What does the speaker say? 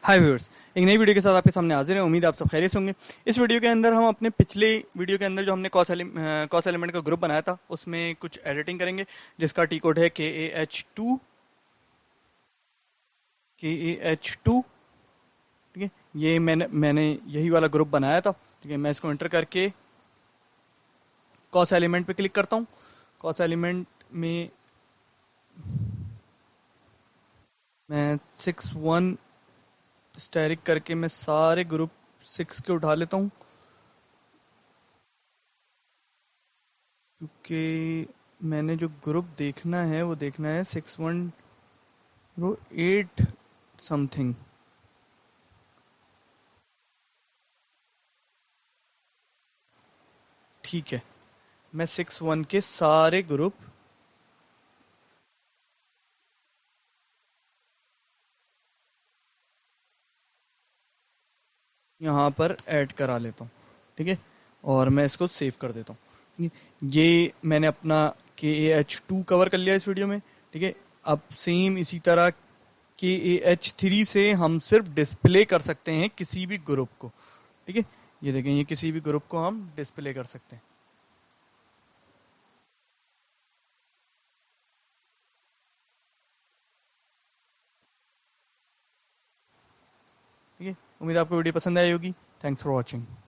हाय viewers, एक नई video के साथ आपके सामने हाजिर है। उम्मीद है आप सब खैरियत से होंगे। इस वीडियो के अंदर हम अपने पिछले वीडियो के अंदर जो हमने कॉस एलिमेंट का ग्रुप बनाया था उसमें कुछ एडिटिंग करेंगे, जिसका टी कोड है KAH2। ठीक है, ये मैंने यही वाला ग्रुप बनाया था। ठीक है, मैं इसको एंटर करके कॉस एलिमेंट पे क्लिक करता हूँ। कॉस एलिमेंट में मैं 6 1 स्टैरिक करके मैं सारे ग्रुप 6 के उठा लेता हूँ, क्योंकि मैंने जो ग्रुप देखना है वो देखना है 6108 समथिंग। ठीक है, मैं 61 के सारे ग्रुप यहाँ पर ऐड करा लेता हूँ। ठीक है, और मैं इसको सेव कर देता हूँ। ये मैंने अपना KAH2 कवर कर लिया इस वीडियो में। ठीक है, अब सेम इसी तरह KAH3 से हम सिर्फ डिस्प्ले कर सकते हैं किसी भी ग्रुप को। ठीक है, ये देखें, ये किसी भी ग्रुप को हम डिस्प्ले कर सकते हैं। ठीक है, उम्मीद है आपको वीडियो पसंद आई होगी। Thanks for watching.